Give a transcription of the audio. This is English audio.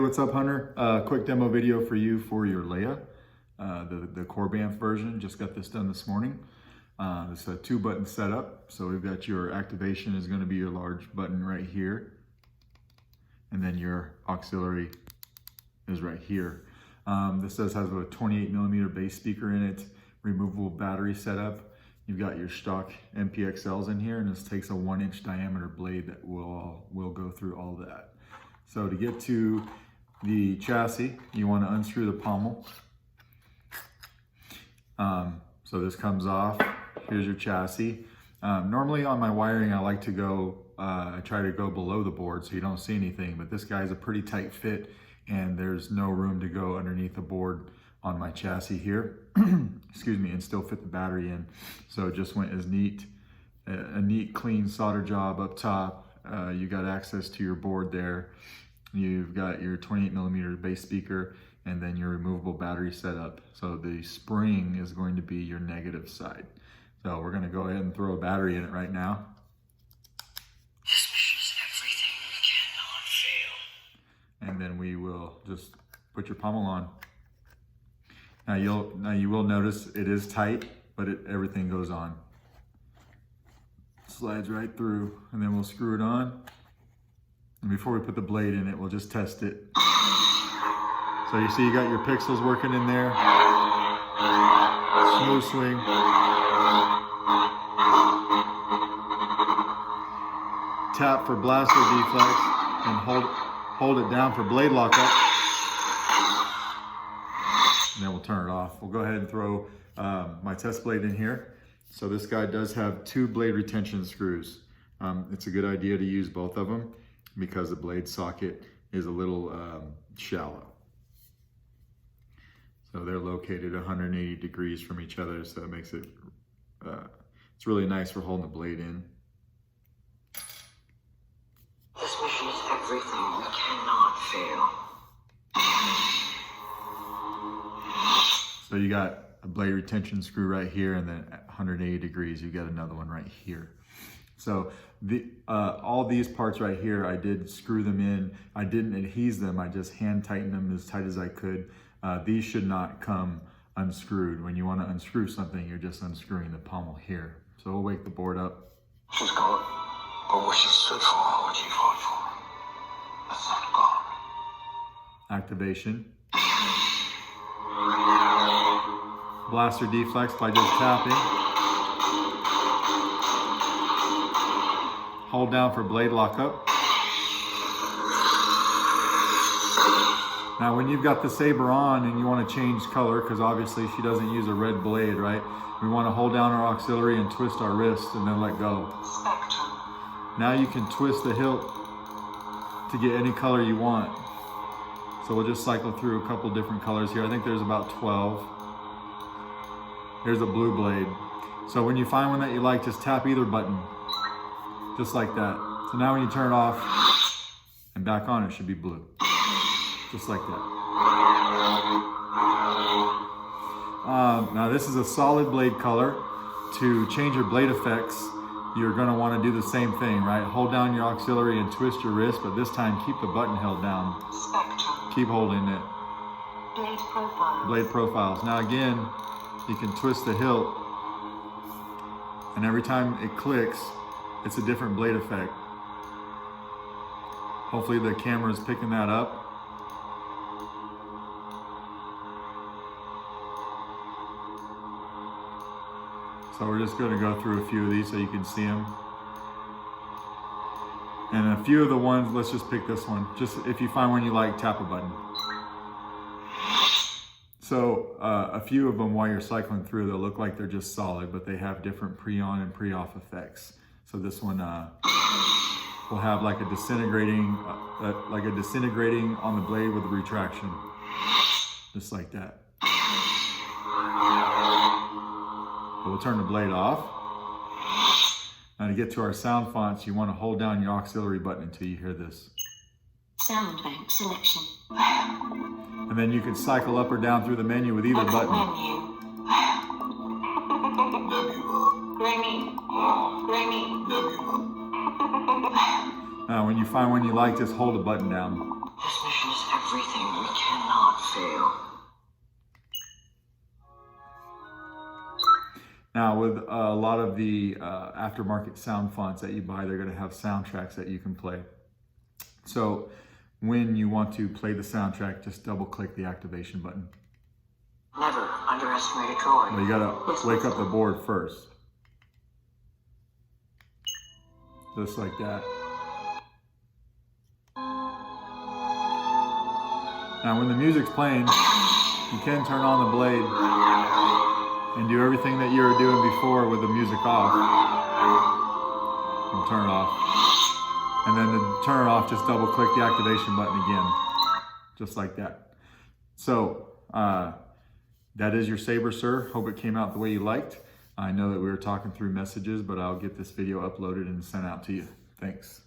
What's up, Hunter? Quick demo video for you for your Leia, the Korbanth version. Just got this done this morning. It's a 2-button setup. So we've got your activation is going to be your large button right here. And then your auxiliary is right here. This has a 28mm bass speaker in it, removable battery setup. You've got your Shtok NPXLs in here, and this takes a 1-inch diameter blade that will go through all that. So to get to the chassis, you want to unscrew the pommel. So this comes off. Here's your chassis. Normally on my wiring, I like to go, I try to go below the board so you don't see anything, but this guy's a pretty tight fit and there's no room to go underneath the board on my chassis here, excuse me, and still fit the battery in. So it just went as neat, a neat clean solder job up top. You got access to your board there. You've got your 28mm bass speaker and then your removable battery setup. So the spring is going to be your negative side. So we're going to go ahead and throw a battery in it right now. This mission's everything we cannot fail. And then we will just put your pommel on. Now you will notice it is tight, but everything goes on. Slides right through, and then we'll screw it on. And before we put the blade in it, we'll just test it. So you see you got your pixels working in there. Smooth swing. Tap for blaster deflex and hold it down for blade lockup. And then we'll turn it off. We'll go ahead and throw my test blade in here. So this guy does have 2 blade retention screws. It's a good idea to use both of them because the blade socket is a little shallow. So they're located 180 degrees from each other, so it makes it, it's really nice for holding the blade in. This mission is everything we cannot fail. So you got a blade retention screw right here, and then at 180 degrees, you got another one right here. So all these parts right here, I did screw them in. I didn't adhese them. I just hand tightened them as tight as I could. These should not come unscrewed. When you want to unscrew something, you're just unscrewing the pommel here. So we'll wake the board up. She's gone, but what she stood for, what she fought for, that's not gone. Activation. Blaster deflex by just tapping. Hold down for blade lockup. Now when you've got the saber on and you want to change color, because obviously she doesn't use a red blade, right? We want to hold down our auxiliary and twist our wrist and then let go. Now you can twist the hilt to get any color you want. So we'll just cycle through a couple different colors here. I think there's about 12. Here's a blue blade. So when you find one that you like, just tap either button. Just like that. So now when you turn it off and back on, it should be blue. Just like that. Now this is a solid blade color. To change your blade effects, you're gonna wanna do the same thing, right? Hold down your auxiliary and twist your wrist, but this time keep the button held down. Keep holding it. Blade profiles. Blade profiles. Now again, you can twist the hilt, and every time it clicks, it's a different blade effect. Hopefully the camera is picking that up. So we're just going to go through a few of these so you can see them. And a few of the ones, let's just pick this one. Just if you find one you like, tap a button. So a few of them while you're cycling through, they'll look like they're just solid, but they have different pre-on and pre-off effects. So this one will have like a disintegrating on the blade with a retraction, just like that. We'll turn the blade off. Now to get to our sound fonts, you want to hold down your auxiliary button until you hear this. Sound bank selection. And then you can cycle up or down through the menu with either button. When you find one you like, just hold the button down. This mission is everything. We cannot fail. Now, with a lot of the aftermarket sound fonts that you buy, they're going to have soundtracks that you can play. So when you want to play the soundtrack, just double click the activation button. Never underestimate a droid. Well, you got to wake up the board first. Just like that. Now when the music's playing, you can turn on the blade and do everything that you were doing before with the music off. And turn it off. And then to turn it off, just double click the activation button again. Just like that. So that is your Saber, sir. Hope it came out the way you liked. I know that we were talking through messages, but I'll get this video uploaded and sent out to you. Thanks.